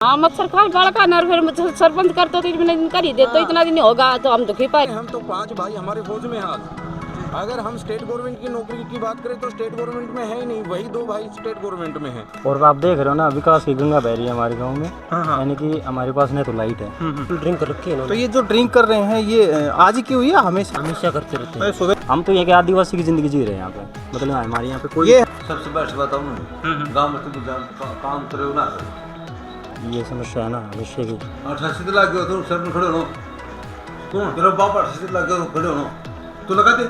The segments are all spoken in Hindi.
हाँ मच्छर खाए बड़का नर फिर सरपंच करते तो इतने दिन कर ही दे, तो इतना दिन होगा तो हम दुखी पाए। हम तो 5 भाई हमारे फौज में आज, अगर हम स्टेट गवर्नमेंट की नौकरी की बात करें तो स्टेट गवर्नमेंट में है ही नहीं, वही 2 भाई स्टेट गवर्नमेंट में हैं। और आप देख रहे हो ना, विकास की गंगा बह रही है हमारे गांव में। यानी कि हमारे पास नहीं तो लाइट है। ड्रिंक कर रखी है। तो ये जो ड्रिंक कर रहे हैं ये आज ही की हुई है? हमेशा करते रहते हैं। सुबह हम तो यहाँ के आदिवासी की जिंदगी जी रहे हैं यहाँ पे। मतलब हमारे यहाँ पे कोई ये सबसे बेस्ट बताऊँ ना, गाँव में तुम काम करे ना, ये समस्या है ना हमेशा की। 88 लाख गयो तो सर में खड़े हो कौन तेरा बाप 88 लाख गयो खड़े हो तो लगा दे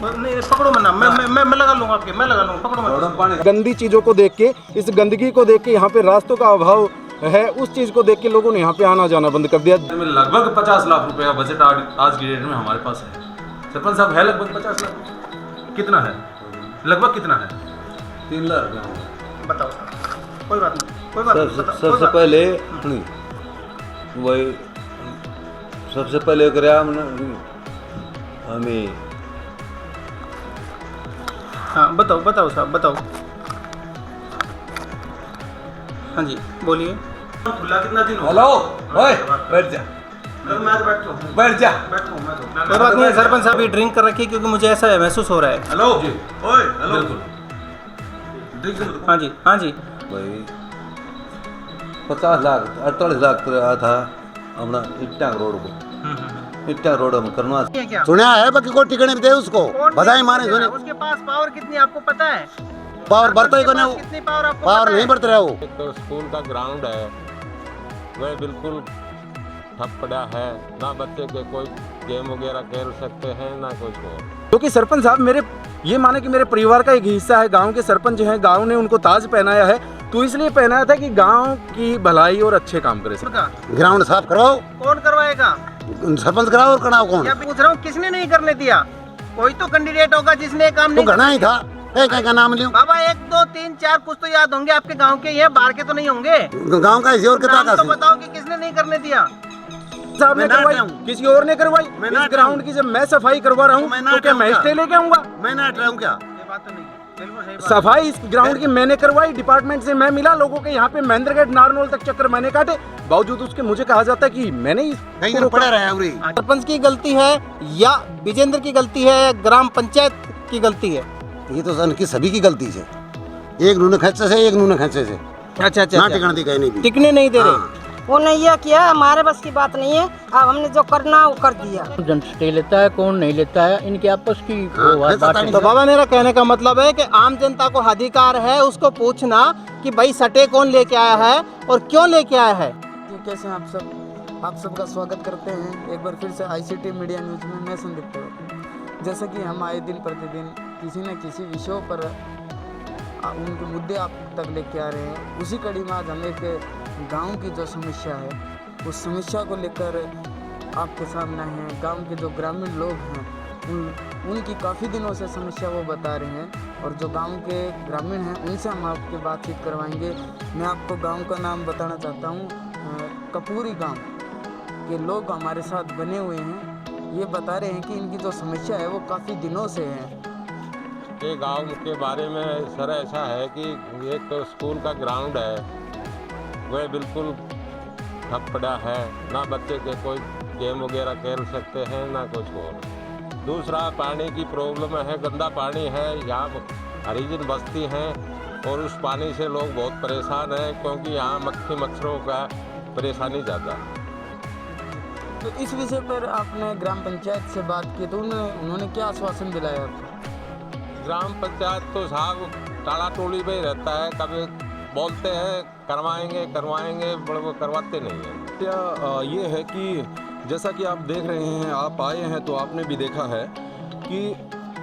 नहीं, पकड़ो मना, मैं लगा लूंगा आपके, मैं लगा लूंगा, पकड़ो मत। पानी गंदी चीजों को देख के, इस गंदगी को देख के, यहाँ पे रास्तों का अभाव है, उस चीज को देख के लोगों ने यहाँ पे आना जाना बंद कर दिया। लगभग 50 लाख रुपए का बजट आज की डेट में हमारे पास है। सरपंच साहब है लगभग 50 लाख। कितना है लगभग, कितना है? 3 लाख रुपया। बताओ, कोई बात नहीं, कोई बात नहीं। सबसे पहले वही सबसे पहले कराया हमें। हाँ बताओ साहब, बताओ। हाँ जी बोलिए। खुला कितना दिन हेलो ओए बैठ जा, मैं तो बैठो, बैठ जा। कोई बात नहीं है सरपंच साहब, ये ड्रिंक कर रखी है क्योंकि मुझे ऐसा महसूस हो रहा है। हेलो जी, ओए हेलो। हाँ जी, हाँ जी। भाई 50 लाख 48 लाख आया था अपना इट्टा रोड को, इट्टा रोड हम करना क्या सुना है बाकी को टिकने दे उसको बधाई मारे सुने। उसके पास पावर कितनी आपको पता है? पावर बढ़ता ही कोने, कितनी पावर आपको पावर पता नहीं है? बढ़ता रहा वो। तो स्कूल का ग्राउंड है वह बिल्कुल ठप पड़ा है, ना बच्चे के कोई गेम वगैरह खेल सकते हैं ना कुछ और। क्योंकि सरपंच साहब मेरे ये माने कि मेरे परिवार का एक हिस्सा है, गांव के सरपंच हैं, गांव ने उनको ताज पहनाया है, तो इसलिए पहनाया था कि गांव की भलाई और अच्छे काम करे। ग्राउंड साफ करवाओ, कौन करवाएगा? सरपंच कराओ और कराओ कौन? या पूछ रहा हूँ किसने नहीं करने दिया? कोई तो कैंडिडेट होगा जिसने ये काम तो नहीं घना ही था, कहीं का नाम लियो। बाबा 1 2 3 4 कुछ तो याद होंगे आपके गांव के, ये बाहर के तो नहीं होंगे। गांव का इसी और कितना नाम का तो बताओ कि किसने नहीं करने दिया? साहब ने मैं ना करवाई, हटाऊं। किसी और ने करवाई। मैं ना इस ग्राउंड की जब मैं सफाई करवा रहा हूँ मैं ना तो क्या मैं हटाऊंगा। स्टे लेके आऊंगा? मैं ना हट रहा हूँ क्या? ये बात तो नहीं, बिल्कुल सही बात। सफाई इस ग्राउंड की मैंने करवाई, डिपार्टमेंट से मैं मिला, लोगों के यहाँ पे महेंद्रगढ़ नारनौल तक चक्कर मैंने काटे, बावजूद उसके मुझे कहा जाता है कि मैंने कहीं तो पड़े रहे उरी। सरपंच की गलती है या विजेंद्र की गलती है, ग्राम पंचायत की गलती है? ये तो सन की सभी की गलती है, एक नूने खर्चे से एक नूने खर्चे से अच्छा ना टिकन दी कहीं नहीं भी। टिकने नहीं दे रहे। हाँ। उन्होंने ये किया, हमारे बस की बात नहीं है, अब हमने जो करना वो कर दिया। कौन स्टे लेता है कौन नहीं लेता है, इनके आपस की बात है। तो बाबा मेरा कहने का मतलब है कि आम जनता को अधिकार है उसको पूछना कि भाई सटे कौन लेके आया है और क्यों लेके आया है। कैसे हैं आप सबका स्वागत करते हैं एक बार फिर से आईसीटी मीडिया न्यूज़ में। मैं संदीप पवार। जैसा कि हम आए दिन प्रतिदिन किसी न किसी विषयों पर उनके मुद्दे आप तक लेके आ रहे हैं, उसी कड़ी में आज हम एक गांव की जो समस्या है उस समस्या को लेकर आपके सामने हैं। गांव के जो ग्रामीण लोग हैं उनकी काफ़ी दिनों से समस्या वो बता रहे हैं, और जो गांव के ग्रामीण हैं उनसे हम आपके बातचीत करवाएंगे। मैं आपको गांव का नाम बताना चाहता हूं, कपूरी गांव के लोग हमारे साथ बने हुए हैं। ये बता रहे हैं कि इनकी जो समस्या है वो काफ़ी दिनों से है। ये गांव के बारे में सर ऐसा है कि एक तो स्कूल का ग्राउंड है वह बिल्कुल ठप पड़ा है, ना बच्चे के कोई गेम वगैरह खेल सकते हैं ना कुछ और। दूसरा पानी की प्रॉब्लम है, गंदा पानी है, यहाँ हरिजन बस्ती है और उस पानी से लोग बहुत परेशान हैं क्योंकि यहाँ मक्खी मच्छरों का परेशानी ज़्यादा है। तो इस विषय पर आपने ग्राम पंचायत से बात की तो उन्होंने क्या आश्वासन दिलाया आपको? ग्राम पंचायत तो साहब टाला टोली में ही रहता है, कभी बोलते हैं करवाएंगे बड़े वो करवाते नहीं हैं। क्या ये है कि जैसा कि आप देख रहे हैं, आप आए हैं तो आपने भी देखा है कि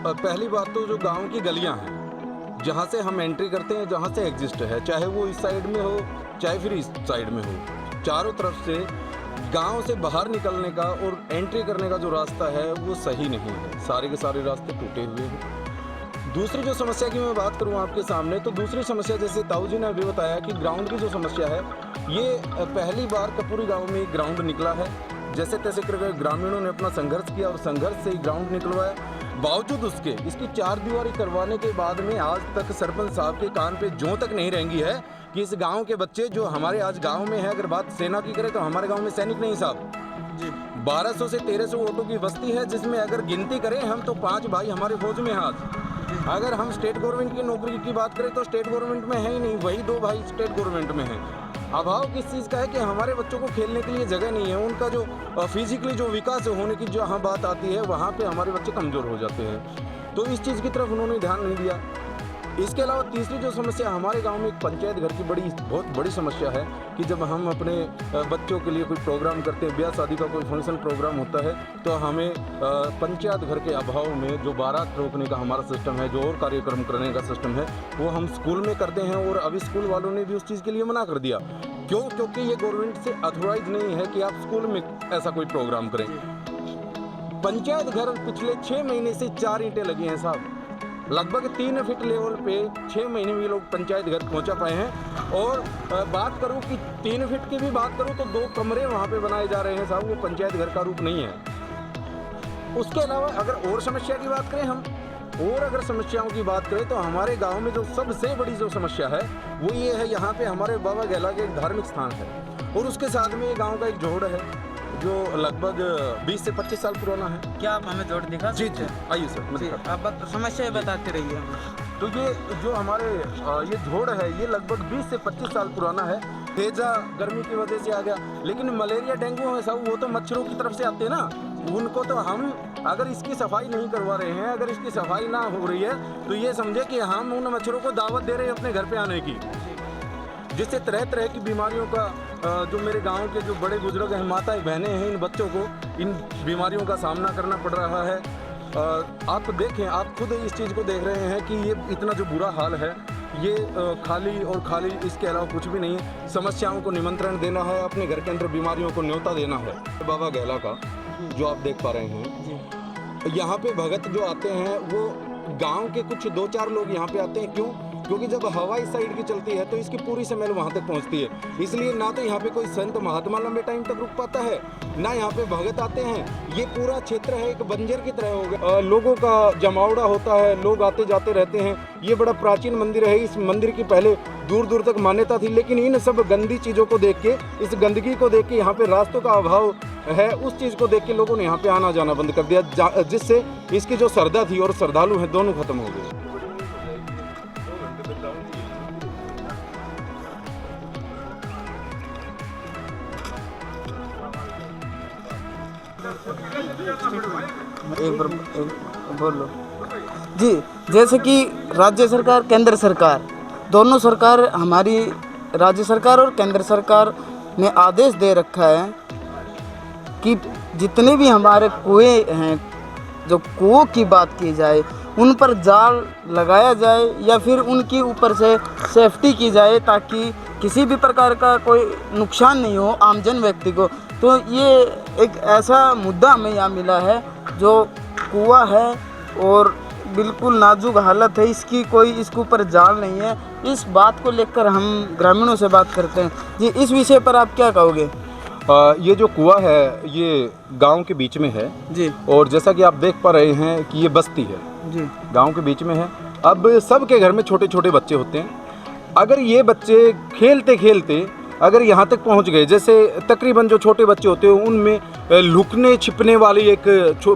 पहली बात तो जो गांव की गलियां हैं जहां से हम एंट्री करते हैं, जहां से एग्जिस्ट है, चाहे वो इस साइड में हो चाहे फिर इस साइड में हो, चारों तरफ से गांव से बाहर निकलने का और एंट्री करने का जो रास्ता है वो सही नहीं है, सारे के सारे रास्ते टूटे हुए हैं। दूसरी जो समस्या की मैं बात करूं आपके सामने, तो दूसरी समस्या जैसे ताऊ जी ने अभी बताया कि ग्राउंड की जो समस्या है, ये पहली बार कपूरी गांव में ग्राउंड निकला है। जैसे तैसे करके ग्रामीणों ने अपना संघर्ष किया और संघर्ष से ही ग्राउंड निकलवाया। बावजूद उसके इसकी 4 दीवारी करवाने के बाद में आज तक सरपंच साहब के कान पे ज्यों तक नहीं रहेंगी है कि इस गांव के बच्चे जो हमारे आज गांव में है, अगर बात सेना की करें तो हमारे गांव में सैनिक नहीं साहब, 1200 से 1300 वोटों की बस्ती है, जिसमें अगर गिनती करें हम तो 5 भाई हमारे फौज में हैं आज। अगर हम स्टेट गवर्नमेंट की नौकरी की बात करें तो स्टेट गवर्नमेंट में है ही नहीं, वही 2 भाई स्टेट गवर्नमेंट में हैं। अभाव किस चीज़ का है कि हमारे बच्चों को खेलने के लिए जगह नहीं है, उनका जो फिजिकली जो विकास होने की जहाँ बात आती है वहाँ पे हमारे बच्चे कमज़ोर हो जाते हैं। तो इस चीज़ की तरफ उन्होंने ध्यान नहीं दिया। इसके अलावा तीसरी जो समस्या हमारे गांव में एक पंचायत घर की बहुत बड़ी समस्या है कि जब हम अपने बच्चों के लिए कोई प्रोग्राम करते हैं, ब्याह शादी का कोई फंक्शन प्रोग्राम होता है, तो हमें पंचायत घर के अभाव में जो बारात रोकने का हमारा सिस्टम है, जो और कार्यक्रम करने का सिस्टम है, वो हम स्कूल में करते हैं। और अभी स्कूल वालों ने भी उस चीज़ के लिए मना कर दिया। क्यों? क्योंकि ये गवर्नमेंट से अथोराइज नहीं है कि आप स्कूल में ऐसा कोई प्रोग्राम करें। पंचायत घर पिछले 6 महीने से 4 ईंटें लगी हैं साहब, लगभग 3 फीट लेवल पे 6 महीने में ये लोग पंचायत घर पहुंचा पाए हैं। और बात करूं कि 3 फीट की भी बात करूं तो 2 कमरे वहां पे बनाए जा रहे हैं साहब, वो पंचायत घर का रूप नहीं है। उसके अलावा अगर और समस्या की बात करें हम, और अगर समस्याओं की बात करें तो हमारे गांव में जो सबसे बड़ी जो समस्या है वो ये है, यहाँ पे हमारे बाबा गैला के एक धार्मिक स्थान है और उसके साथ में ये गाँव का एक जोड़ है जो लगभग 20 से 25 साल पुराना है। क्या आप हमें जोड़ दिखा जी जी, आइए सर, मैं दिखाता हूं। आप समस्या बताते रहिए। तो ये जो हमारे ये झोड़ है ये लगभग 20 से 25 साल पुराना है। तेजा गर्मी की वजह से आ गया, लेकिन मलेरिया डेंगू है साहब, वो तो मच्छरों की तरफ से आते हैं ना, उनको तो हम अगर इसकी सफाई नहीं करवा रहे हैं, अगर इसकी सफाई ना हो रही है तो ये समझे कि हम उन मच्छरों को दावत दे रहे हैं अपने घर पे आने की, जिससे तरह तरह की बीमारियों का जो मेरे गांव के जो बड़े बुजुर्ग हैं, माताएं बहनें हैं, इन बच्चों को इन बीमारियों का सामना करना पड़ रहा है। आप देखें, आप खुद इस चीज़ को देख रहे हैं कि ये इतना जो बुरा हाल है, ये खाली और खाली, इसके अलावा कुछ भी नहीं है। समस्याओं को निमंत्रण देना है, अपने घर के अंदर बीमारियों को न्योता देना है। बाबा गैला का जो आप देख पा रहे हैं, यहाँ पे भगत जो आते हैं वो गांव के कुछ 2-4 लोग यहाँ पे आते हैं। क्यों? क्योंकि जब हवा इस साइड की चलती है तो इसकी पूरी स्मेल वहाँ तक पहुँचती है, इसलिए ना तो यहाँ पे कोई संत महात्मा लंबे टाइम तक रुक पाता है, ना यहाँ पे भगत आते हैं। ये पूरा क्षेत्र है एक बंजर की तरह हो गया, लोगों का जमावड़ा होता है, लोग आते जाते रहते हैं। ये बड़ा प्राचीन मंदिर है, इस मंदिर की पहले दूर दूर तक मान्यता थी, लेकिन इन सब गंदी चीज़ों को देख के, इस गंदगी को देख के, यहाँ पे रास्तों का अभाव है, उस चीज़ को देख के लोगों ने यहाँ पे आना जाना बंद कर दिया, जिससे इसकी जो श्रद्धा थी और श्रद्धालु हैं दोनों खत्म हो गए। एक बार बोलो जी। जैसे कि राज्य सरकार, केंद्र सरकार, दोनों सरकार, हमारी राज्य सरकार और केंद्र सरकार ने आदेश दे रखा है कि जितने भी हमारे कुएं हैं, जो कुओं की बात की जाए, उन पर जाल लगाया जाए या फिर उनके ऊपर से सेफ्टी की जाए ताकि किसी भी प्रकार का कोई नुकसान नहीं हो आमजन व्यक्ति को। तो ये एक ऐसा मुद्दा हमें यहाँ मिला है जो कुआं है और बिल्कुल नाजुक हालत है, इसकी कोई इसके ऊपर जाल नहीं है। इस बात को लेकर हम ग्रामीणों से बात करते हैं जी, इस विषय पर आप क्या कहोगे? ये जो कुआं है ये गांव के बीच में है जी, और जैसा कि आप देख पा रहे हैं कि ये बस्ती है जी, गांव के बीच में है। अब सबके घर में छोटे छोटे बच्चे होते हैं, अगर ये बच्चे खेलते खेलते अगर यहाँ तक पहुँच गए, जैसे तकरीबन जो छोटे बच्चे होते हैं उनमें लुकने छिपने वाली एक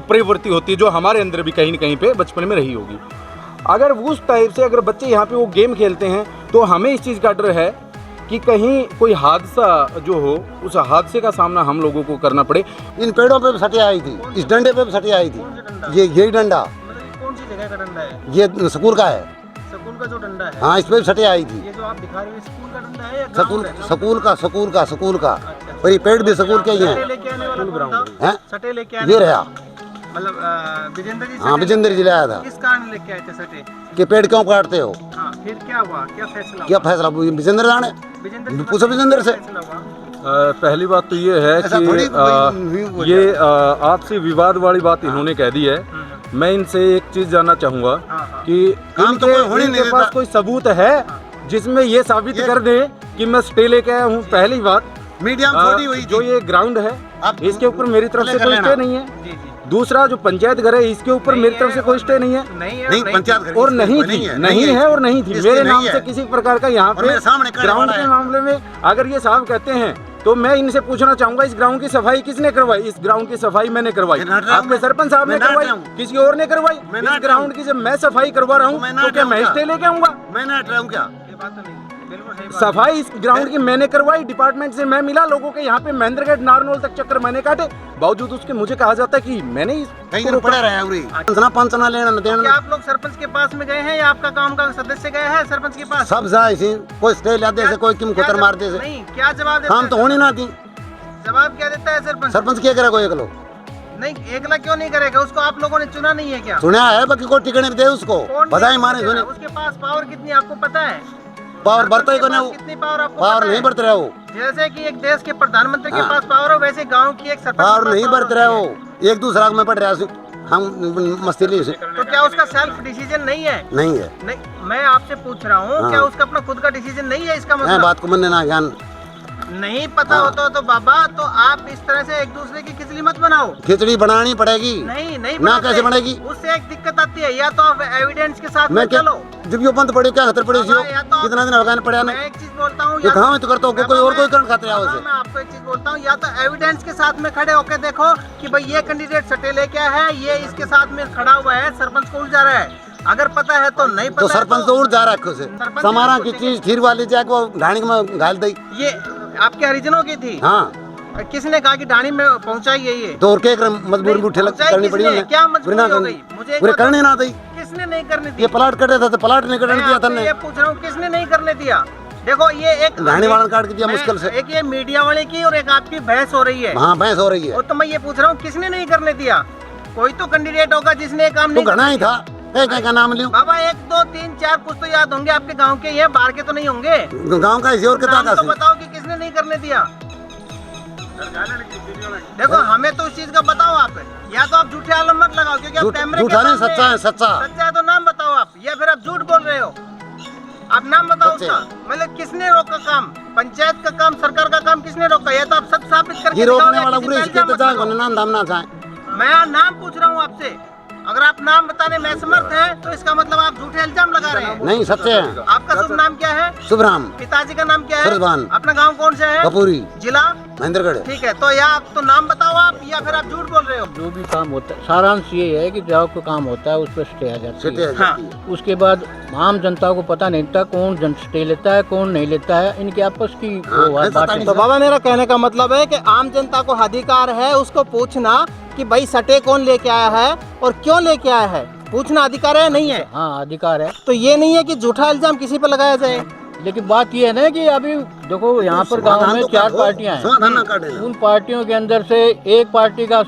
प्रवृत्ति होती है जो हमारे अंदर भी कहीं न कहीं पे बचपन में रही होगी। अगर उस टाइप से अगर बच्चे यहाँ पे वो गेम खेलते हैं तो हमें इस चीज़ का डर है कि कहीं कोई हादसा जो हो, उस हादसे का सामना हम लोगों को करना पड़े। इन पेड़ों पे भी सटिया आई थी, इस डंडे पे भी सटिया आई थी। यही डंडा, कौन सी जगह का डंडा है? ये स्कूल का है। स्कूल का जो डंडा है, हाँ, इस पे भी सटिया आई थी। ये जो आप दिखा रहे हो स्कूल का डंडा है या ग्राउंड है? स्कूल का और ये पेड़ भी स्कूल के ही सटे हैं। लेके आने वाला कौन था? हैं? सटे लेके आने ये रहा, मतलब विजेंद्र जी? हाँ, विजेंद्र जी लाया था। किस कारण लेके आए थे सटे? कि पेड़ क्यों काटते हो? हाँ, फिर क्या हुआ? क्या फैसला क्या हुआ? फैसला विजेंद्र जाने, विजेंद्र जी पूछो विजेंद्र से। फैसला हुआ? पहली बात तो ये है ऐसा थोड़ी कि ये आपसी विवाद वाली बात इन्होंने कह दी है। मैं इनसे एक चीज़ जानना चाहूँगा कि काम तो कोई होने नहीं इनके पास देता। कोई सबूत है जिसमें ये साबित कर दे कि मैं स्टे लेके आया हूँ। पहली बात, मीडियम छोड़ी हुई जो ये ग्राउंड है आप इसके ऊपर मेरी तरफ से कोई स्टे नहीं है। जी जी। दूसरा जो पंचायत घर है इसके ऊपर मेरी तरफ से कोई स्टे नहीं है, नहीं पंचायत घर और की नहीं कोई थी, नहीं है और नहीं थी इसकी मेरे नहीं नाम है। से किसी प्रकार का यहाँ और पे मेरे सामने करने ग्राउंड वाला के है। मामले में अगर ये साहब कहते हैं तो मैं इनसे पूछना चाहूंगा इस ग्राउंड की सफाई किसने करवाई? इस ग्राउंड की सफाई मैंने करवाई, मैं नाट रहा हूं, आपके सरपंच साहब ने मैं नाट करवाई, रहा हूं। किसी और ने करवाई? मैं इस नाट रहा ग्राउंड की जब मैं सफाई करवा रहा तो हूँ मैं तो नाट क्या रहा मैं हूं स्टे क्या? लेके आऊंगा? मैं नाट रहा हूँ क्या? सफाई इस ग्राउंड की मैंने करवाई, डिपार्टमेंट से मैं मिला, लोगों के यहाँ पे महेंद्रगढ़ नारनौल तक चक्कर मैंने काटे, बावजूद उसके मुझे कहा जाता है कि मैंने कहीं दिन पड़े रहे उरी पंचना लेना न क्या देना आप लोग सरपंच के पास में गए हैं या आपका गांव का सदस्य गया है सरपंच के पास? सब जाए सी कोई स्टे लाते से कोई किम क्या खुतर जवाब- मारते से नहीं, क्या जवाब देता काम है? तो होनी ना थी। जवाब क्या देता है सरपंच? सरपंच क्या करा कोई एक लोग नहीं, एकला क्यों नहीं करेगा? उसको आप लोगों ने चुना नहीं है क्या? सुना है बाकी कोई टिकट नहीं दे उसको कौन बधाई नहीं मारे करेगा? सुने उसके पास पावर कितनी आपको पता है? पावर सरपंच बरता ही के को पास नहीं कितनी पावर आपको पावर पता नहीं है? बरत रहे हो जैसे कि एक देश के प्रधानमंत्री के हाँ। पास पावर हो, वैसे गांव की एक सरपंच के पावर पास नहीं power बरत रहे होती हो। एक दूसरा में पड़ रहा हम मस्ती ली से है। तो क्या उसका सेल्फ डिसीजन नहीं है? नहीं है। नहीं, मैं आपसे पूछ रहा हूँ, हाँ। क्या उसका अपना खुद का डिसीजन नहीं है? इसका मैं मतलब बात को मनने ना ज्ञान नहीं पता हाँ। होता तो बाबा, तो आप इस तरह से एक दूसरे की खिचड़ी मत बनाओ। खिचड़ी बनानी पड़ेगी नहीं नहीं ना बनाते। कैसे बनेगी? उससे एक दिक्कत आती है, या तो आप एविडेंस के साथ में मैं क्या चलो। जब ये बंद पड़े क्या खतर पड़े बाबा, या तो आप- कितना दिन भगाने पड़ा मैं नहीं एक चीज बोलता हूँ, ये या कहाँ में तो करता हूँ कोई और कोई कारण खाते रहा बाबा, उसे मैं आपको एक चीज बोलता हूँ, या तो एविडेंस के साथ में खड़े होकर देखो कि भाई ये कैंडिडेट सटे लेके आया है, ये इसके साथ में खड़ा हुआ है, सरपंच को उलझा रहा है। अगर पता है तो नहीं पता तो है सरपंच तो उड़ जा रहा है से सरपंच समारा को की पूछेंगे। चीज खीर वाली जाके वो ढाणी में घाल दी ये आपके हरिजनों की थी? हाँ किसने कहा कि ढाणी में पहुंचाई है ये? तो और क्या मजबूरी में उठे पहुंचाई करनी पड़ी किसने? उन्हें क्या मजबूरी ना हो करनी। गई? मुझे एक पूरे बात करने ना दी किसने नहीं करने दी? ये प्लाट कर था तो प्लाट नहीं करने मैं दिया था आपसे ने ये पूछ रहा हूँ, किसने नहीं करने दिया? देखो ये एक ढाणी वाला काट के दिया मैं- मुश्किल से एक ये मीडिया वाले की और एक आपकी बहस हो रही है, हाँ भैंस हो रही है और तो मैं ये पूछ रहा हूँ किसने नहीं करने दिया? कोई तो कैंडिडेट होगा जिसने ये काम तो नहीं घना ही किया। था क्या नाम लियो बाबा 1 2 3 4 कुछ तो याद होंगे आपके गांव के, ये बाहर के तो नहीं होंगे। गांव का इसी और कितना नाम का तो बताओ कि किसने नहीं करने दिया। देखो हमें तो इस चीज का बताओ आप, या तो आप झूठे आलम मत लगाओ क्योंकि आप कैमरे के झूठा नहीं सामने सच्चा है सच्चा सच्चा है तो नाम बताओ आप, या फिर आप झूठ बोल रहे हो। आप नाम बताओ सच्चे। उसका, मतलब किसने रोका काम? पंचायत का काम, सरकार का काम किसने रोका? या तो आप सच साबित करके ये दिखाओ रोकने या वाला किसी पूरे पे इसके इल्जाम तो मत जा लगाओ। नाम दाम ना चाहे मैं नाम पूछ रहा हूँ आपसे, अगर आप नाम बताने में असमर्थ हैं तो इसका मतलब आप झूठे इल्जाम लगा रहे हैं। नहीं सच्चे हैं आपका शुभ नाम क्या है? शुभराम पिताजी का नाम क्या है? सूरजभान। अपना गांव कौन सा है? कपूरी जिला? महेंद्रगढ़ ठीक है, तो या आप तो नाम बताओ आप, या फिर आप झूठ बोल रहे हो। जो भी काम होता है सारांश ये है कि जब कोई काम होता है उस पर स्टे आ जाती सिटी है। है हाँ। जाती है। उसके बाद आम जनता को पता नहीं था कौन स्टे लेता है कौन नहीं लेता है, इनके आपस की हाँ, वो ऐसा बातें। तो बाबा मेरा कहने का मतलब है कि आम जनता को अधिकार है उसको पूछना कि भाई सटे कौन लेके आया है और क्यों लेके आया है, पूछना अधिकार है नहीं है? हाँ अधिकार है, तो ये नहीं है कि झूठा इल्जाम किसी पर लगाया जाए। लेकिन बात ये है ना कि अभी देखो यहाँ पर गांव में 4 पार्टियां हैं, समाधान ना काटे उन पार्टियों के अंदर से एक पार्टी का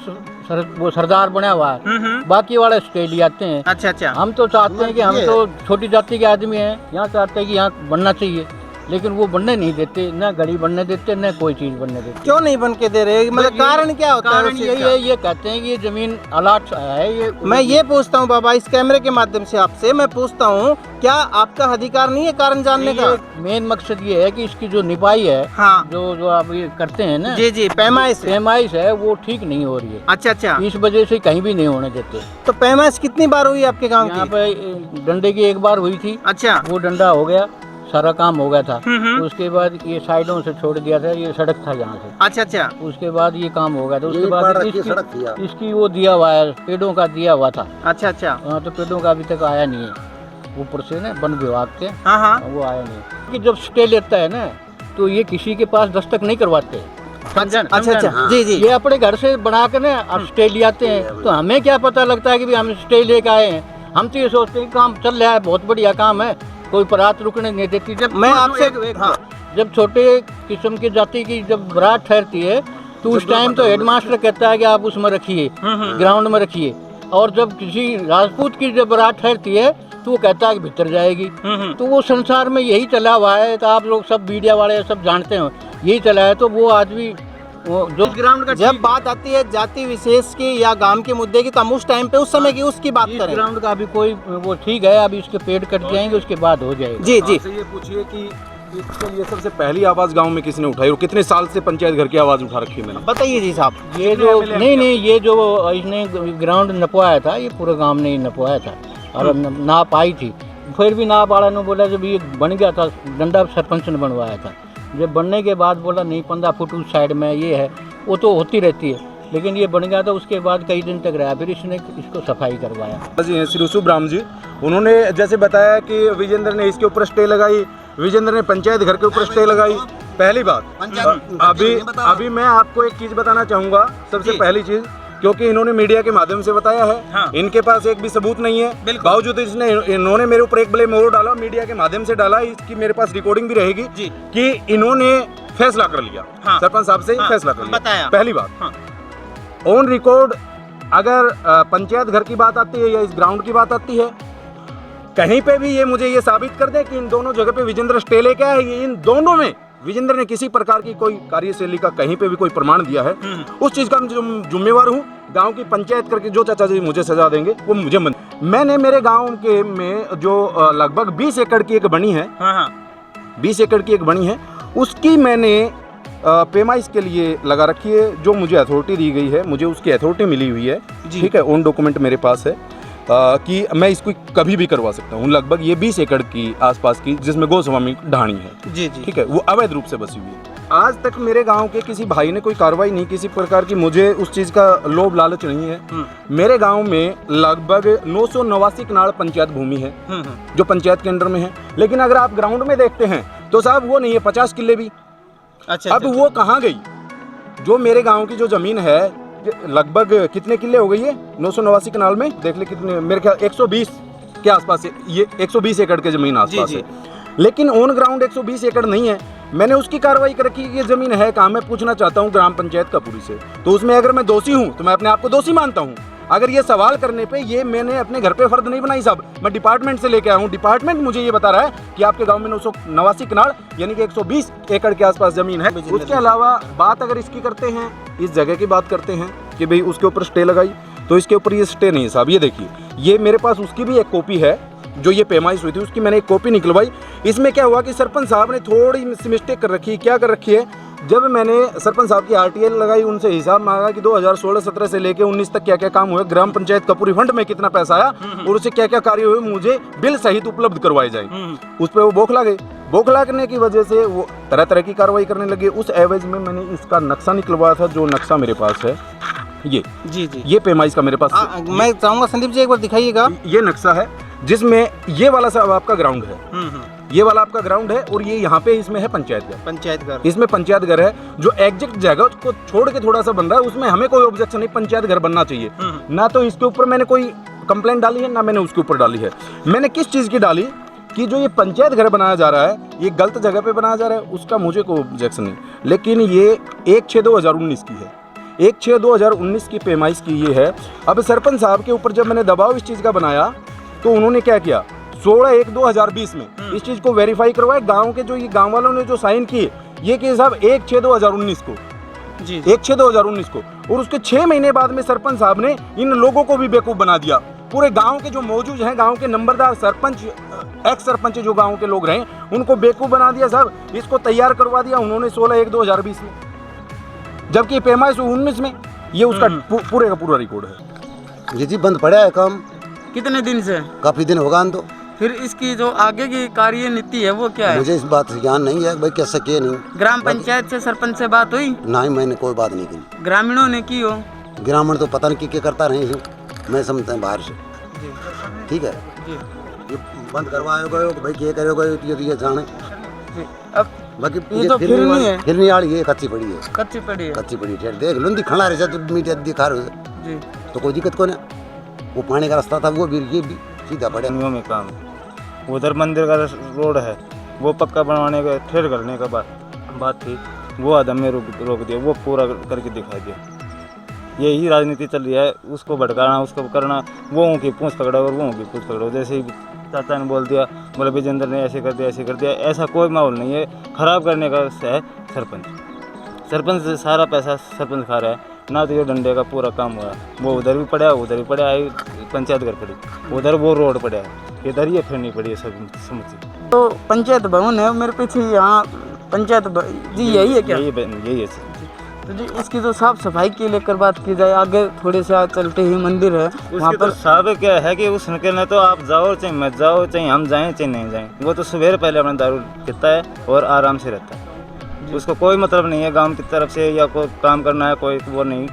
वो सरदार बना हुआ है, बाकी वाले स्टे ले आते हैं। अच्छा अच्छा। हम तो चाहते हैं कि हम तो छोटी जाति के आदमी हैं, यहाँ चाहते हैं कि यहाँ बनना चाहिए, लेकिन वो बनने नहीं देते, न घड़ी बनने देते न कोई चीज बनने देते। क्यों नहीं बन के दे रहे? मतलब कारण क्या होता है? कारण उस चीज यही का? है, ये कहते हैं कि ये जमीन अलाट है। ये मैं ये पूछता हूँ बाबा, इस कैमरे के माध्यम से आपसे मैं पूछता हूँ, क्या आपका अधिकार नहीं है कारण जानने का? मेन मकसद ये है कि इसकी जो निपाई है, हाँ जो आप ये करते हैं ना, जी जी, पैमाइश है। पैमाइश है वो ठीक नहीं हो रही है, अच्छा अच्छा। इस वजह से कहीं भी नहीं होने देते। तो पैमाइश कितनी बार हुई आपके गांव यहाँ की? पे डंडे की एक बार हुई थी, अच्छा। वो डंडा हो गया, सारा काम हो गया था। हम्म। उसके बाद ये साइडों से छोड़ दिया था, ये सड़क था यहाँ से, अच्छा अच्छा। उसके बाद ये काम हो गया था। उसके ये बाद पाड़ रखी सड़क थी यार। इसकी वो दिया हुआ है, पेड़ों का दिया हुआ था। अच्छा अच्छा। हाँ, तो पेड़ों का अभी तक आया नहीं है, ऊपर से ना वन विभाग के हाँ हाँ। वो आया नहीं। कि जब स्टे लेता है ना तो ये किसी के पास दस्तक नहीं करवाते। अच्छा अच्छा। जी जी। ये अपने घर से बना कर ना अब स्टे ले आते हैं, तो हमें क्या पता लगता है कि भी हम स्टे लेके आए हैं। हम तो ये सोचते हैं काम चल रहा है, बहुत बढ़िया काम है, कोई बारात रुकने नहीं देती। जब मैं आपसे हाँ। जब छोटे किस्म की जाति की जब बारात ठहरती है तो उस टाइम तो हेडमास्टर कहता है कि आप उसमें रखिए, ग्राउंड में रखिए, और जब किसी राजपूत की जब बारात ठहरती है तो वो कहता है कि भीतर जाएगी। तो वो संसार में यही चला हुआ है, तो आप लोग सब मीडिया वाले सब जानते हो यही चला है। तो वो आदमी वो जो ग्राउंड का जब बात आती है जाति विशेष की या गांव के मुद्दे की, तो हम उस टाइम पे उस समय की उसकी बात इस करें। ग्राउंड का अभी कोई वो ठीक है, अभी इसके पेड़ कट जाएंगे उसके बाद हो जाएगा। जी जी। आपसे ये पूछिए कि इसके लिए सबसे पहली आवाज़ गांव में किसने उठाई और कितने साल से पंचायत घर की आवाज़ उठा रखी है मैंने? बताइए जी साहब। ये जो नहीं ये जो इसने ग्राउंड नपवाया था, ये पूरे गांव ने ही नपवाया था और नाप आई थी। फिर भी नाप वाला ने बोला जब ये बन गया था, डंडा सरपंच ने बनवाया था, जब बनने के बाद बोला नहीं 15 फुट उस साइड में ये है, वो तो होती रहती है, लेकिन ये बन गया था। उसके बाद कई दिन तक रहा, फिर इसने इसको सफाई करवाया। जी श्री शुभराम जी, उन्होंने जैसे बताया कि विजेंद्र ने इसके ऊपर स्टे लगाई, विजेंद्र ने पंचायत घर के ऊपर स्टे लगाई। पहली बात अभी मैं आपको एक चीज़ बताना चाहूँगा। सबसे पहली चीज़, क्योंकि इन्होंने मीडिया के माध्यम से बताया है, हाँ। इनके पास एक भी सबूत नहीं है, बावजूद इन्होंने मेरे ऊपर एक ब्लेम और डाला, मीडिया के माध्यम से डाला। इसकी मेरे पास रिकॉर्डिंग भी रहेगी जी। कि इन्होंने फैसला कर लिया, हाँ। सरपंच साहब से ही फैसला कर लिया। बताया। पहली बात, ऑन रिकॉर्ड अगर पंचायत घर की बात आती है या इस ग्राउंड की बात आती है, कहीं पे भी ये मुझे ये साबित कर दे कि इन दोनों जगह पे विजेंद्र स्टे लेके आए, ये इन दोनों में विजेंद्र ने किसी प्रकार की कोई कार्यशैली का कहीं पे भी कोई प्रमाण दिया है, उस चीज का मैं जिम्मेवार हूँ। गांव की पंचायत करके जो चाचा जी मुझे सजा देंगे वो मुझे मैंने मेरे गांव के में जो लगभग 20 एकड़ की एक बनी है, 20 एकड़ की एक बनी है, उसकी मैंने पेमाइश के लिए लगा रखी है। जो मुझे अथॉरिटी दी गई है, मुझे उसकी अथॉरिटी मिली हुई है, ठीक है, ऑन डॉक्यूमेंट मेरे पास है कि मैं इसको कभी भी करवा सकता हूँ। लगभग ये 20 एकड़ की आसपास की, जिसमें गोस्वामी ढाणी है, जी जी, ठीक है, वो अवैध रूप से बसी हुई है। आज तक मेरे गांव के किसी भाई ने कोई कार्रवाई नहीं, किसी प्रकार की मुझे उस चीज़ का लोभ लालच नहीं है। मेरे गांव में लगभग 989 कनाल पंचायत भूमि है जो पंचायत के अंडर में है, लेकिन अगर आप ग्राउंड में देखते हैं तो साहब वो नहीं है 50 किले भी। अच्छा, अब वो कहाँ गई? जो मेरे गांव की जो जमीन है, लगभग कितने किले हो गई है 989 कनाल में, देख ले कितने, मेरे ख्याल 120 के आसपास है, ये 120 एकड़ की जमीन आसपास है, लेकिन ऑन ग्राउंड 120 एकड़ नहीं है। मैंने उसकी कार्रवाई कर रखी है कि ये जमीन है कहाँ। मैं पूछना चाहता हूँ ग्राम पंचायत कपूरी से, तो उसमें अगर मैं दोषी हूँ तो मैं अपने आप को दोषी मानता हूँ। अगर ये सवाल करने पे ये मैंने अपने घर पे फर्द नहीं बनाई साहब, मैं डिपार्टमेंट से लेके आया हूँ। डिपार्टमेंट मुझे ये बता रहा है कि आपके गांव में 989 कनाल यानी कि 120 एकड़ के आसपास जमीन है। उसके अलावा बात अगर इसकी करते हैं, इस जगह की बात करते हैं कि भाई उसके ऊपर स्टे लगाई, तो इसके ऊपर ये स्टे नहीं है साहब। ये देखिए, ये मेरे पास उसकी भी एक कॉपी है, जो ये पेमाइश हुई थी उसकी मैंने एक कॉपी निकलवाई। इसमें क्या हुआ कि सरपंच साहब ने थोड़ी सी मिस्टेक कर रखी है। क्या कर रखी है? जब मैंने सरपंच साहब की आरटीएल लगाई, उनसे हिसाब मांगा कि 2016-17 से लेके 19 तक क्या क्या काम हुए, ग्राम पंचायत कपूरी फंड में कितना पैसा आया और उसे क्या क्या कार्य हुए, मुझे बिल सहित उपलब्ध करवाए जाए। उस पर वो बौखला गए। बौखला करने की वजह से वो तरह तरह की कार्रवाई करने लगे। उस एवज में मैंने इसका नक्शा निकलवाया था, जो नक्शा मेरे पास है ये जी जी, ये पेमाइश का मेरे पास। मैं चाहूंगा संदीप जी एक बार दिखाइएगा। ये नक्शा है जिसमें ये वाला साहब आपका ग्राउंड है, ये वाला आपका ग्राउंड है और ये यहाँ पे इसमें है पंचायत घर। इसमें पंचायत घर है, जो एग्जैक्ट जगह को छोड़ के थोड़ा सा बन रहा है, उसमें हमें कोई ऑब्जेक्शन नहीं, पंचायत घर बनना चाहिए। ना तो इसके ऊपर मैंने कोई कंप्लेंट डाली है, ना मैंने उसके ऊपर डाली है। मैंने किस चीज़ की डाली कि जो ये पंचायत घर बनाया जा रहा है, ये गलत जगह पे बनाया जा रहा है, उसका मुझे कोई ऑब्जेक्शन नहीं, लेकिन ये 1/6/2019 की है, 1/6/2019 की पेमाइश की ये है। अब सरपंच साहब के ऊपर जब मैंने दबाव इस चीज़ का बनाया तो उन्होंने क्या किया, 16/1/2020 में इस चीज़ को वेरीफाई करवाया। गांव के जो ये गांव वालों ने जो साइन किए, ये कि साहब 1/6/2019 को, 1/6/2019 को, और उसके 6 महीने बाद में सरपंच साहब ने इन लोगों को भी बेवकूफ़ बना दिया। पूरे गांव के जो मौजूद हैं, गांव के नंबरदार सरपंच, एक्स सरपंच जो गांव के लोग रहे, उनको बेवकूफ़ बना दिया साहब। इसको तैयार करवा दिया उन्होंने 16/1/2020 में, जबकि पेमाइश 19 में। ये उसका पूरे का पूरा रिकॉर्ड है। जी बंद पड़ा है काम। कितने दिन से? काफी दिन होगा। तो फिर इसकी जो आगे की कार्य नीति है वो क्या है? मुझे इस बात से ज्ञान नहीं है भाई, कैसे किए नहीं। ग्राम पंचायत से सरपंच से बात हुई? नहीं, मैंने कोई बात नहीं की। ग्रामीणों ने की हो? ग्रामीण तो पता नहीं क्या करता रहे, मैं समझता हूँ बाहर से। ठीक है, ये बंद करवाओगे भाई, क्या करोगे ये जाने। अब बाकी ये तो फिर नहीं है, फिर नहीं आ रही है, कच्ची पड़ी है, कच्ची पड़ी है, कच्ची पड़ी है। देख लो खड़ा रहे तो मीडिया दिखा रहे जी, तो कोई दिक्कत को नहीं। वो पानी का रास्ता था, वो भी ये भी सीधा पड़े में काम। उधर मंदिर का रोड है, वो पक्का बनवाने का ठेर करने का बात थी, वो आदम में रोक दिया, वो पूरा करके दिखा दिया। यही राजनीति चल रही है, उसको भटकाना, उसको करना, वो की पूंछ पकड़ा और वो की पूंछ पकड़ो। जैसे ही चाचा ने बोल दिया, बोले विजेंद्र ने ऐसे कर दिया, ऐसे कर दिया, ऐसा कोई माहौल नहीं है। खराब करने का है सरपंच से सारा पैसा सरपंच खा रहा है ना। तो ये डंडे का पूरा काम हुआ, वो उधर भी पड़ा, उधर भी पड़ा है, पंचायत घर पड़ी, उधर वो रोड पड़ा है, इधर ये फिर नहीं पड़ी है सब समझ। तो पंचायत भवन है मेरे पीछे, यहाँ पंचायत जी यही है क्या? यही है सर। तो जी इसकी तो साफ सफाई की लेकर बात की जाए, आगे थोड़े से चलते ही मंदिर है वहाँ उसकी पर तो साहब क्या है कि उस नके में तो आप जाओ चाहे मत जाओ, चाहे हम जाएं चाहे नहीं जाएं, वो तो सुबह पहले अपना दारू पीता है और आराम से रहता है। उसको कोई मतलब नहीं है गांव की तरफ से या कोई काम करना है, कोई वो नहीं,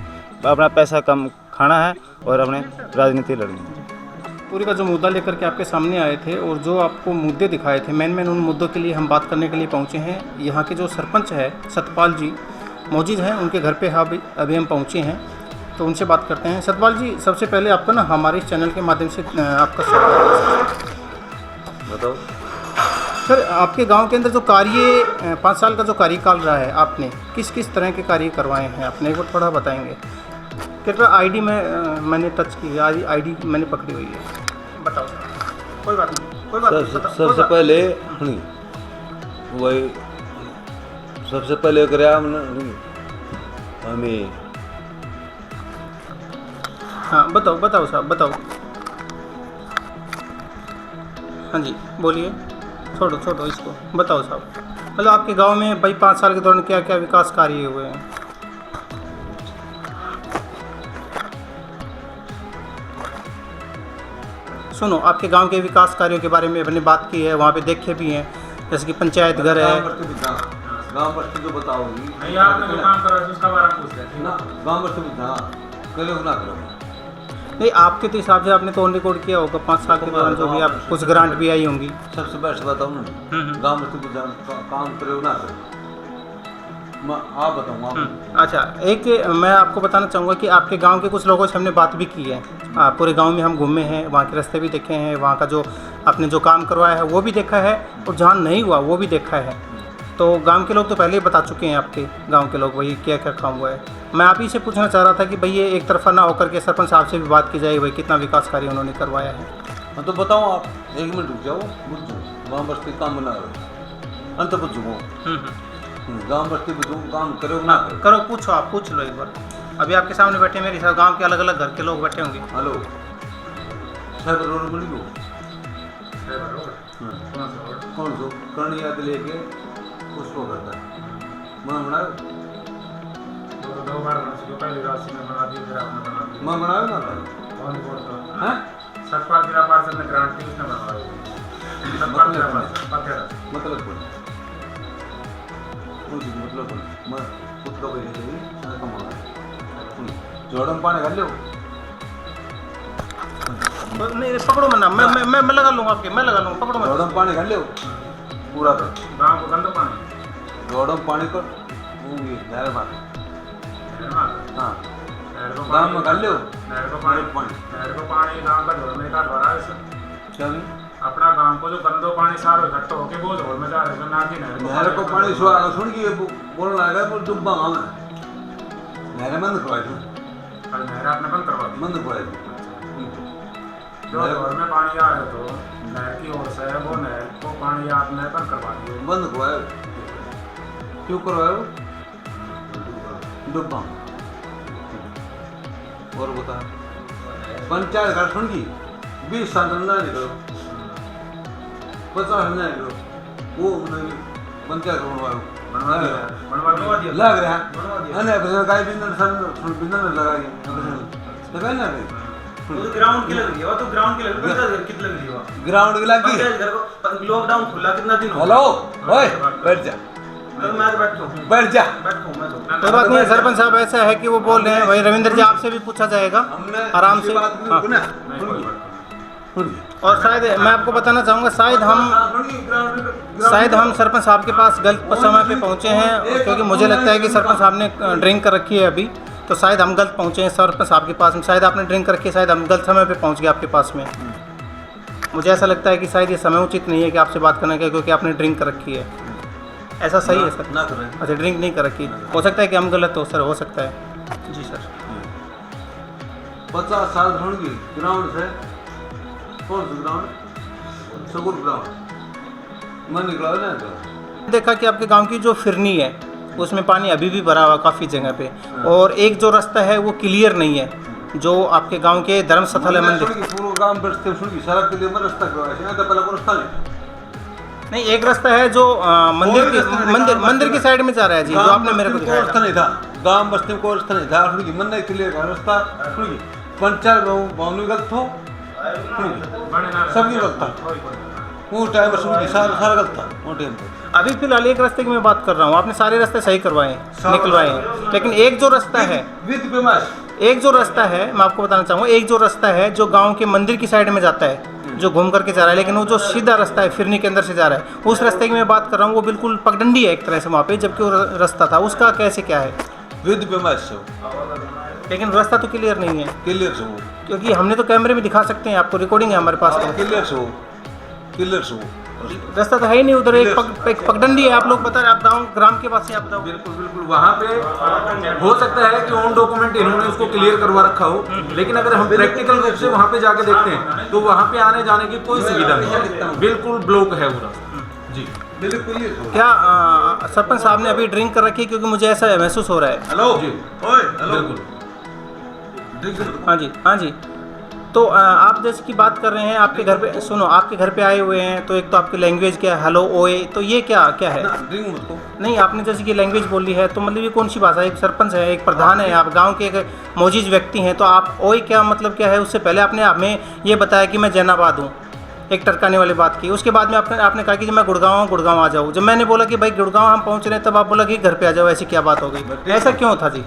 अपना पैसा कम खाना है और अपने राजनीति लड़नी है। पूरी का जो मुद्दा लेकर के आपके सामने आए थे और जो आपको मुद्दे दिखाए थे, मेन उन मुद्दों के लिए हम बात करने के लिए पहुँचे हैं। यहाँ के जो सरपंच है सतपाल जी मौजूद हैं, उनके घर पे अभी हम पहुँचे हैं, तो उनसे बात करते हैं। सतपाल जी, सबसे पहले आपका ना हमारे इस चैनल के माध्यम से आपका स्वागत है। बताओ सर, आपके गांव के अंदर जो कार्य 5 साल का जो कार्यकाल रहा है, आपने किस किस तरह के कार्य करवाए हैं, अपने को थोड़ा बताएंगे? कृपया आईडी में मैंने टच की है, आईडी मैंने पकड़ी हुई है, बताओ सर। कोई बात नहीं, कोई बात नहीं। सबसे पहले वही सबसे पहले कराया हमें। हाँ बताओ साहब, बताओ। हाँ जी बोलिए, छोड़ो इसको, बताओ साहब। मतलब आपके गांव में भाई 5 साल के दौरान क्या क्या विकास कार्य हुए हैं? सुनो, आपके गांव के विकास कार्यों के बारे में मैंने बात की है, वहाँ पे देखे भी हैं, जैसे कि पंचायत घर है। गाँव बस्ती जो बताओगी नहीं, आपने जो काम करा उसका बारे में पूछ रहे ना, गाँव बस्ती करो ना करो नहीं, आपके तो हिसाब से आपने तो ऑन रिकॉर्ड किया होगा 5 साल के दौरान, जो भी आप कुछ ग्रांट भी आई होंगी। सबसे बेस्ट बताऊँ ना, गाँव बस्ती काम करो ना करो, आप बताऊँ। अच्छा, एक मैं आपको बताना चाहूँगा कि आपके गांव के कुछ लोगों से हमने बात भी की है, पूरे गांव में हम घूमे हैं, वहाँ के रास्ते भी देखे हैं, वहाँ का जो आपने जो काम करवाया है वो भी देखा है, और जहाँ नहीं हुआ वो भी देखा है। तो गांव के लोग तो पहले ही बता चुके हैं, आपके गांव के लोग वही क्या क्या काम हुआ है। मैं आप ही से पूछना चाह रहा था कि भाई ये एक तरफा ना होकर के सरपंच साहब से भी बात की जाए, भाई कितना विकास कार्य उन्होंने करवाया है। हाँ तो बताओ आप, 1 मिनट रुक जाओ, बुझ जाओ, गाँव बस्ती काम बना रहे अंत बुझ गाँव बस्ती काम करो ना करो, पूछो, आप पूछ लो एक बार। अभी आपके सामने बैठे मेरे साथ गांव के अलग अलग घर के लोग बैठे होंगे। हेलो, साइबर रोड बोली हो? कौन सो कर्ण याद लेके उसको करता है, मैं बनाओ तो 2 बार पहली राशि में बना दी, फिर आपने बना दी। मैं बनाओ ना कौन बोल तो हैं? सतपाल जिला पार्षद ने ग्रांट दी, उसने बनवाई। सतपाल जिला पार्षद मतलब मैं पुत्र कमाना जोड़म पानी कर लो नहीं, पकड़ो मना, मैं लगा लूँगा आपके, मैं लगा लूँगा, पकड़ो मत। जोड़म पानी कर लो पूरा तो गाँव को गंदा पानी, जोड़म पानी को नहर मार, हाँ गाँव में कर लो नहर को पानी गाँव का ढोल में का भरा है सर। क्या अपना गांव को जो गंदो पानी सारो इकट्ठा होके वो ढोल में जा रहे हैं, ना कि नहर को पानी सुन के बोलने लगा वो डुब्बा गाँव में नहर बंद करवाई थी, नहर आपने बंद करवा दी, बंद करवाई थी। जो ढोल में पानी आ रहे तो नहर की ओर से वो नहर को पानी आपने बंद करवा दिया। बंद करवाया, क्यों करवाया? डुब्बा। और बता, पंचायत घर सुन की 20 साल ना निकलो, 50 ना निकलो, वो पंचायत बनवा दिया लग रहा है गाय बिजनेस लगाई ना ग्राउंड की लग रही है, तो ग्राउंड की लग रही है, कितनी लग रही है? ग्राउंड की लग गई, लॉकडाउन खुला कितना दिन हो? हेलो ओए बैठ जा, मैं बैठूं, बैठ जा, बैठूं मैं तो। कोई बात नहीं, सरपंच साहब ऐसा है कि वो बोल रहे हैं, वही रविंद्र जी आपसे भी पूछा जाएगा आराम से। और शायद मैं आपको बताना चाहूँगा, शायद हम सरपंच साहब के पास गलत समय पे पहुँचे हैं, क्योंकि मुझे लगता है कि सरपंच साहब ने ड्रिंक कर रखी है अभी, तो शायद हम गलत पहुँचे हैं सरपंच साहब के पास में। शायद आपने ड्रिंक कर रखी है, शायद हम गलत समय पे पहुँच गए आपके पास में। मुझे ऐसा लगता है कि शायद ये समय उचित नहीं है कि आपसे बात करने का, क्योंकि आपने ड्रिंक कर रखी है। ऐसा सही है सर? ना करें। अच्छा, ड्रिंक नहीं कर रखी, हो सकता है कि हम गलत हो सर, हो सकता है जी सर। 50 साल होंगे ग्राउंड से, कौन सा ग्राउंड? स्कूल ग्राउंड मैं निकला ना तो देखा कि आपके गांव की जो फिरनी है उसमें पानी अभी भी भरा हुआ काफ़ी जगह पे, और एक जो रास्ता है वो क्लियर नहीं है, जो आपके गांव के धर्मस्थल है मंदिर। पूरा गांव बसते सुन की सड़क के लिए मैं रास्ता करवाया है, तो पहले को रास्ता नहीं नहीं, एक रास्ता है जो मंदिर की साइड में जा रहा है जी, जो आपने मेरे को दिखाया रास्ता नहीं था, गांव बस्ती में कोई रास्ता नहीं था। थोड़ी मन नहीं क्लियर का रास्ता, थोड़ी पंचायत बाउंड्री गलत हो, सबकी गलत था वो टाइम पर, सारा गलत था वो टाइम पर। अभी फिलहाल एक रास्ते की मैं बात कर रहा हूँ, आपने सारे रास्ते सही करवाए निकलवाए हैं, लेकिन एक जो रास्ता है, एक जो रास्ता है मैं आपको बताना चाहूँगा, एक जो रास्ता है जो गांव के मंदिर की साइड में जाता है, जो घूम करके जा रहा है, लेकिन वो जो सीधा रास्ता है फिरनी के अंदर से जा रहा है, उस रास्ते की मैं बात कर रहा हूँ, वो बिल्कुल पगडंडी है एक तरह से वहाँ पे, जबकि वो रास्ता था उसका कैसे क्या है, लेकिन रास्ता तो क्लियर नहीं है। क्लियर से क्योंकि हमने तो कैमरे में दिखा सकते हैं, आपको रिकॉर्डिंग है हमारे पास तो। क्लियर से रास्ता तो है ही नहीं उधर, एक पगडंडी है, आप लोग बता रहे, आप गाँव ग्राम के पास से आप बताओ। बिल्कुल बिल्कुल, वहाँ पे हो सकता है कि ऑन डॉक्यूमेंट इन्होंने उसको क्लियर करवा रखा हो, लेकिन अगर हम प्रैक्टिकल रूप से वहाँ पे जाके देखते हैं तो वहाँ पे आने जाने की कोई सुविधा नहीं है, बिल्कुल ब्लॉक है वो रास्ता जी। क्या सरपंच साहब ने अभी ड्रिंक कर रखी है? क्योंकि मुझे ऐसा महसूस हो रहा है। हेलो जी बिल्कुल हाँ जी, हाँ जी। तो आप जैसे कि बात कर रहे हैं, आपके घर पे सुनो, आपके घर पे आए हुए हैं, तो एक तो आपकी लैंग्वेज क्या है, हेलो ओए, तो ये क्या क्या है? नहीं, आपने जैसे कि लैंग्वेज बोली है, तो मतलब ये कौन सी भाषा है? एक सरपंच है, एक प्रधान है, आप गांव के एक मौजूद व्यक्ति हैं, तो आप ओए क्या मतलब क्या है? उससे पहले आपने हमें ये बताया कि मैं जैनाबाद हूँ, एक टरकाने वाली बात की। उसके बाद में आपने कहा कि जब मैं गुड़गांव आ जाऊँ। जब मैंने बोला कि भाई गुड़गांव हम पहुँच रहे हैं, तब आप बोला कि घर पे आ जाओ। ऐसी क्या बात हो गई? ऐसा क्यों था जी?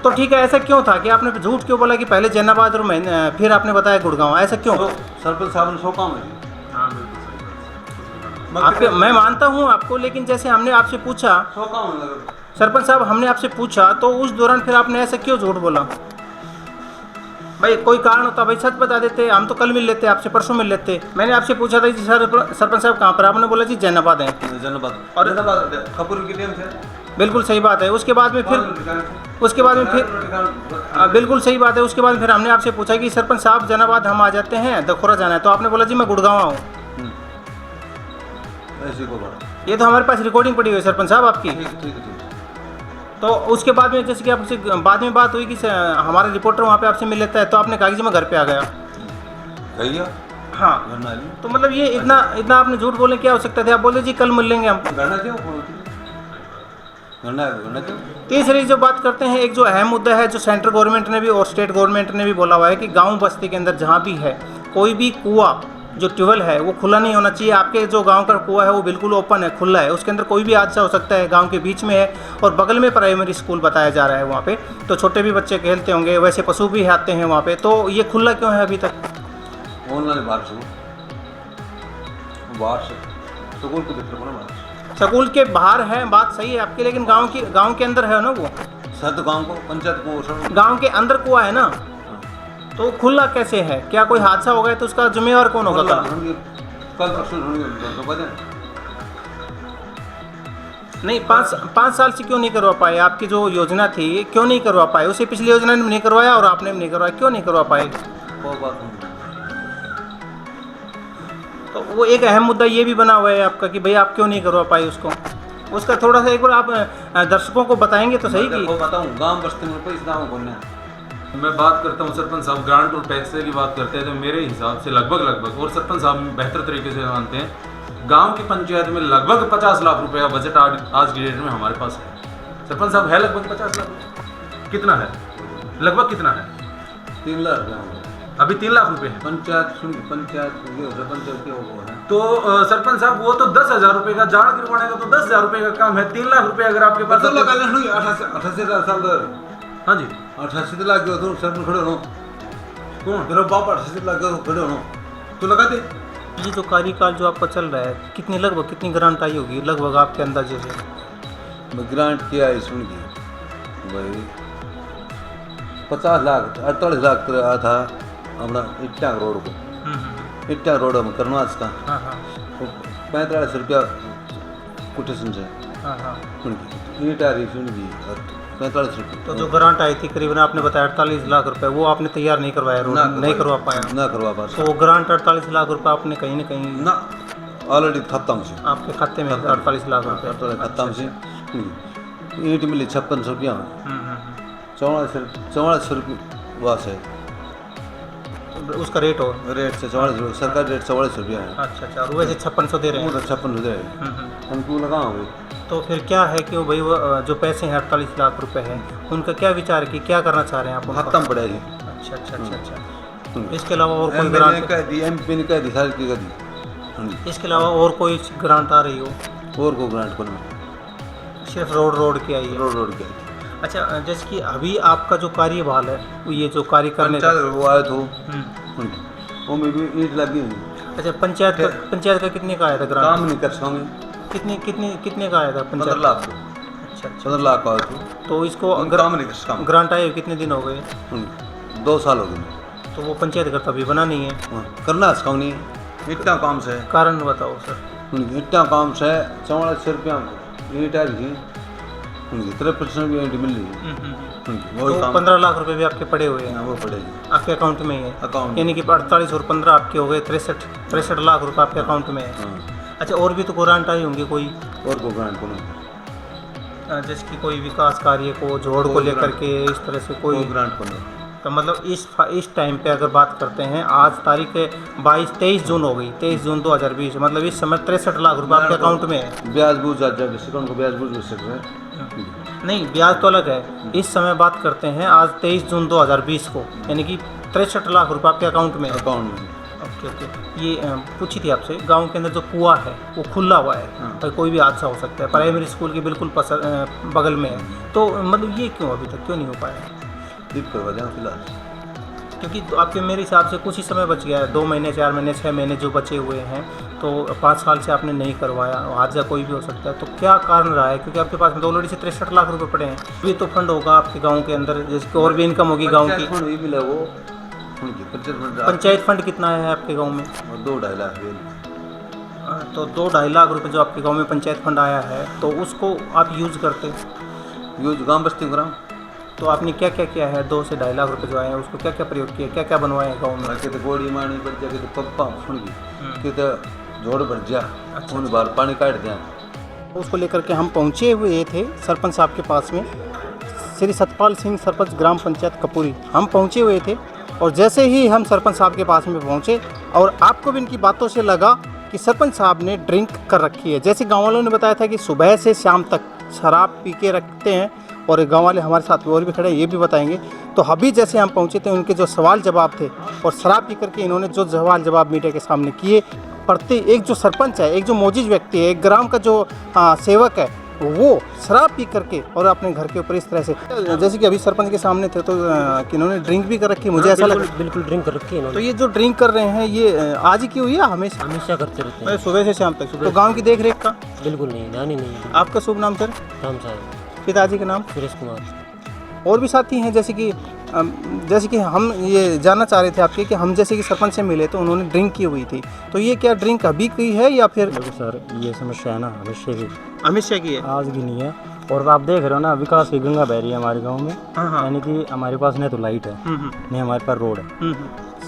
तो ठीक है, ऐसा क्यों था कि आपने झूठ क्यों बोला कि पहले जैनाबाद और फिर आपने बताया गुड़गांव? ऐसा क्यों? सरपंच साहब ने 100 काम है। आपके मैं मानता हूँ आपको, लेकिन जैसे हमने आपसे पूछा, 100 काम सरपंच साहब हमने आपसे पूछा, तो उस दौरान फिर आपने ऐसा क्यों झूठ बोला? भाई कोई कारण होता भाई सच बता देते, हम तो कल मिल लेते, आपसे परसों मिल लेते। मैंने आपसे पूछा था जी सरपंच साहब कहाँ पर, आपने बोला जी जैनाबाद है। और कपूर की टीम से बिल्कुल सही बात है। उसके बाद में फिर बिल्कुल सही बात है। उसके बाद फिर हमने आपसे पूछा कि सरपंच साहब जैनाबाद हम आ जाते हैं, दखोरा जाना है, तो आपने बोला जी मैं गुड़गांव हूँ। ये तो हमारे पास रिकॉर्डिंग पड़ी हुई है सरपंच साहब आपकी। तो उसके बाद में जैसे कि आपसे बाद में बात हुई कि हमारा रिपोर्टर वहाँ पे आपसे मिल लेता है, तो आपने कहा कि मैं घर पे आ गया। हाँ, तो मतलब ये इतना आपने झूठ बोलने क्या हो सकता था? आप बोले जी कल मिल लेंगे हम। तीसरी जो बात करते हैं, एक जो अहम मुद्दा है, जो सेंट्रल गवर्नमेंट ने भी और स्टेट गवर्नमेंट ने भी बोला हुआ है कि गांव बस्ती के अंदर जहां भी है, कोई भी कुआं जो ट्यूबवेल है वो खुला नहीं होना चाहिए। आपके जो गांव का कुआं है वो बिल्कुल ओपन है, खुला है, उसके अंदर कोई भी हादसा हो सकता है। गांव के बीच में है और बगल में प्राइमरी स्कूल बताया जा रहा है वहाँ पे, तो छोटे भी बच्चे खेलते होंगे, वैसे पशु भी आते हैं वहाँ पे, तो ये खुला क्यों है अभी तक? स्कूल के बाहर है, बात सही है आपकी, लेकिन गांव के अंदर है ना वो। सर तो गांव को पंचायत को गांव के अंदर कुआं है ना, तो खुला कैसे है? क्या कोई हादसा हो गया तो उसका जिम्मेवार कौन होगा? कल परसों नहीं, पाँच साल से क्यों नहीं करवा पाए? आपकी जो योजना थी क्यों नहीं करवा पाए? उसे पिछली योजना ने नहीं करवाया और आपने भी नहीं करवाया, क्यों नहीं करवा पाए? तो वो एक अहम मुद्दा ये भी बना हुआ है आपका कि भाई आप क्यों नहीं करवा पाए उसको। उसका थोड़ा सा एक बार आप दर्शकों को बताएंगे तो सही कि बताऊँ गांव बस्ती में कोई गाँव को नहीं। मैं बात करता हूँ सरपंच साहब, ग्रांट और पैसे की बात करते हैं तो मेरे हिसाब से लगभग और सरपंच साहब बेहतर तरीके से जानते हैं, गांव की पंचायत में लगभग 50 लाख रुपए का बजट आज की डेट में हमारे पास है। सरपंच साहब है लगभग 50 लाख, कितना है लगभग, कितना है? 3 लाख अभी 3 लाख रुपए है। पंचायत तो सरपंच साहब वो तो 10,000 रुपए का जाड़ गिरवाने का तो 10,000 रुपए का काम है। 3 लाख रुपए अगर आपके पास 88 हाँ जी 88 लाख तो सर खड़े हो कौन तेरा बाप 88 लाख खड़े हो तो लगा दे। ये जो कार्यकाल जो आपका चल रहा है, कितनी ग्रांट आई होगी लगभग आपके अंदाजे से? ग्रांट क्या है सुन की भाई 50 लाख 48 लाख तो आया था अपना इट्टा रोड को, इट्टा रोड हम करना था 45 रुपया कोटेशन से ईटा रही सुन की 45 रुपये। तो जो ग्रांट आई थी करीबन आपने बताया 48 लाख रुपए, वो आपने तैयार नहीं करवाया, रोड नहीं करवा पाया? ना करवा पाया। तो वो ग्रांट 48 लाख रुपए आपने कहीं ना कहीं ना ऑलरेडी खत्म से आपके खाते में 48 लाख रुपए खत्म से। ईंट मिली 56 रुपया, 44 रुपये वास है। उसका रेट हो? रेट से 44 रुपये, सरकारी रेट 44 रुपया है। अच्छा, और वैसे 5600 दे रहे हैं। वो तो 56 रुपये है, अनुकूल कहाँ हुई। तो फिर क्या है कि वो भाई वो जो पैसे हैं 48 लाख रुपए हैं, उनका क्या विचार कि क्या करना चाह रहे हैं आप? खत्म पड़े जी। अच्छा। इसके अलावा और कोई ग्रांट? MP ने कह दी, सारी की कह दी। इसके अलावा और कोई ग्रांट आ रही हो? और को ग्रांट को सिर्फ रोड की आई है? रोड की। अच्छा, जैसे कि अभी आपका जो कार्यभाल है, ये जो कार्य करने का वो आए तो वो में भी ईंट लगी हुई। अच्छा, पंचायत का कितने का आया था ग्रांट? काम नहीं कर सकेंगे। कितने का आया था पंचायत? 15 लाख। अच्छा। 15 लाख का आया तो इसको काम नहीं कर ग्रांट आए कितने दिन हो गए? 2 साल हो गए। तो वो पंचायत का तभी बना नहीं है? करना सका नहीं, इतना काम से। कारण बताओ सर। इतना काम से 44 रुपया ईंट आ रही थी, 3% भी ईंट मिल रही है। तो 15 लाख रुपए भी आपके पड़े हुए हैं? वो पड़ेगी आपके अकाउंट में ही है? अकाउंट, यानी कि 48 और 15 आपके हो गए 63 लाख रुपए आपके अकाउंट में है। अच्छा, और भी तो ग्रांट आई होंगी कोई? और को ग्रांट को नहीं, जैसे कि कोई विकास कार्य को जोड़ को लेकर के इस तरह से कोई ग्रांट को नहीं। तो मतलब इस टाइम पे अगर बात करते हैं, आज तारीख 23 जून हो गई, 23 जून 2020, मतलब इस समय 63 लाख रुपए आपके अकाउंट में है। ब्याज बूझ को ब्याज बूझ मिल सकता है। नहीं, ब्याज तो अलग है। इस समय बात करते हैं आज 23 जून 2020 को, यानी कि 63 लाख रुपए आपके अकाउंट में है। ओके। ये पूछी थी आपसे, गांव के अंदर जो कुआं है वो खुला हुआ है, तो कोई भी हादसा हो सकता है, प्राइमरी स्कूल के बिल्कुल बगल में है, तो मतलब ये क्यों अभी तक क्यों नहीं हो पाया? करवा दें फिलहाल, क्योंकि तो आपके मेरे हिसाब से कुछ ही समय बच गया है, 2 महीने 4 महीने 6 महीने जो बचे हुए हैं, तो 5 साल से आपने नहीं करवाया। हादसा कोई भी हो सकता है, तो क्या कारण रहा है? क्योंकि आपके पास में ऑलरेडी से 63 लाख रुपए पड़े हैं। ये तो फंड होगा आपके गांव के अंदर, जिसकी और भी इनकम होगी गांव की। पंचायत फंड कितना है आपके गाँव में? 2-2.5 लाख। तो 2-2.5 लाख रुपये जो आपके गाँव में पंचायत फंड आया है, तो उसको आप यूज़ करते? यूज गाँव बस्ती में कराऊँ। तो आपने क्या क्या किया है? 2 से 2.5 लाख रुपए जो आए हैं उसको क्या क्या प्रयोग किया, क्या क्या बनवाए हैं गाँव में? तो गोड़ी मारनी पड़ जाए, तो पप्पा सुन गई कि जोड़ बढ़ जा, उन बार पानी काट दिया। उसको लेकर के हम पहुँचे हुए थे सरपंच साहब के पास में, श्री सतपाल सिंह, सरपंच ग्राम पंचायत कपूरी। हम पहुँचे हुए थे और जैसे ही हम सरपंच साहब के पास में पहुँचे, और आपको भी इनकी बातों से लगा कि सरपंच साहब ने ड्रिंक कर रखी है। जैसे गाँव वालों ने बताया था कि सुबह से शाम तक शराब पी के रखते हैं, और गांव वाले हमारे साथ में और भी खड़े हैं, ये भी बताएंगे। तो अभी जैसे हम पहुंचे थे, उनके जो सवाल जवाब थे, और शराब पी करके इन्होंने जो सवाल जवाब मीडिया के सामने किए, एक जो सरपंच है, एक जो मौजूद व्यक्ति है, एक ग्राम का जो सेवक है, वो शराब पी करके और अपने घर के ऊपर इस तरह से, जैसे कि अभी सरपंच के सामने थे, तो इन्होंने ड्रिंक भी कर रखी है। मुझे ऐसा लगा बिल्कुल ड्रिंक कर रखी है। तो ये जो ड्रिंक कर रहे हैं, ये आज ही की हुई है? हमेशा करते रहते हैं, सुबह से शाम तक। तो गाँव की देख रेख का बिल्कुल नहीं। आपका शुभ नाम सर? राम साहब। पिताजी का नाम? सुरेश कुमार। और भी साथी हैं, जैसे कि हम ये जानना चाह रहे थे आपके कि हम जैसे कि सरपंच से मिले तो उन्होंने ड्रिंक की हुई थी, तो ये क्या ड्रिंक अभी की है या फिर? सर ये समस्या है ना हमेशा की है, आज की नहीं है। और आप देख रहे हो ना, विकास की गंगा बह रही है हमारे गांव में। यानी कि हमारे पास नहीं तो लाइट है, नहीं हमारे पास रोड है।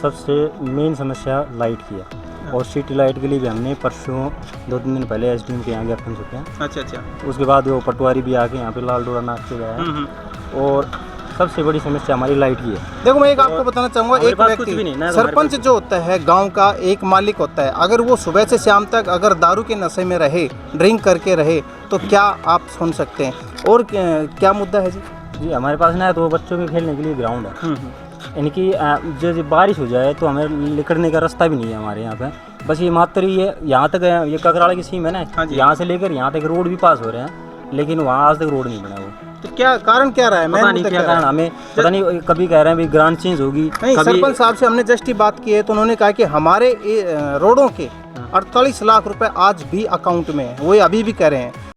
सबसे मेन समस्या लाइट की है, और सिटी लाइट के लिए भी हमने परसों 2-3 दिन पहले SDM के यहाँ ज्ञापन सौंपे हैं। अच्छा। उसके बाद वो पटवारी भी आके यहाँ पे लाल डोरा नाक के गया है। और सबसे बड़ी समस्या हमारी लाइट की है। देखो, मैं एक आपको बताना चाहूँगा, एक व्यक्ति सरपंच जो होता है गांव का, एक मालिक होता है, अगर वो सुबह से शाम तक अगर दारू के नशे में रहे, ड्रिंक करके रहे, तो क्या आप सुन सकते हैं? और क्या मुद्दा है जी? हमारे पास ना है तो बच्चों के खेलने के लिए ग्राउंड है, यानी कि जो बारिश हो जाए तो हमें निकलने का रास्ता भी नहीं है हमारे यहाँ पे। बस ये मात्र ये यहाँ तक ये ककराड़ा की सीम है ना, यहाँ से लेकर यहाँ तक रोड भी पास हो रहे हैं, लेकिन वहाँ आज तक रोड नहीं बना। वो तो क्या कारण क्या रहा है? पता नहीं क्या कारण, हमें पता नहीं। कभी कह रहे हैं ग्रांट चेंज होगी। नहीं, सरपंच साहब से हमने जस्ट ही बात की है, तो उन्होंने कहा कि हमारे रोडों के 48 लाख रुपए आज भी अकाउंट में है, वो अभी भी कह रहे हैं।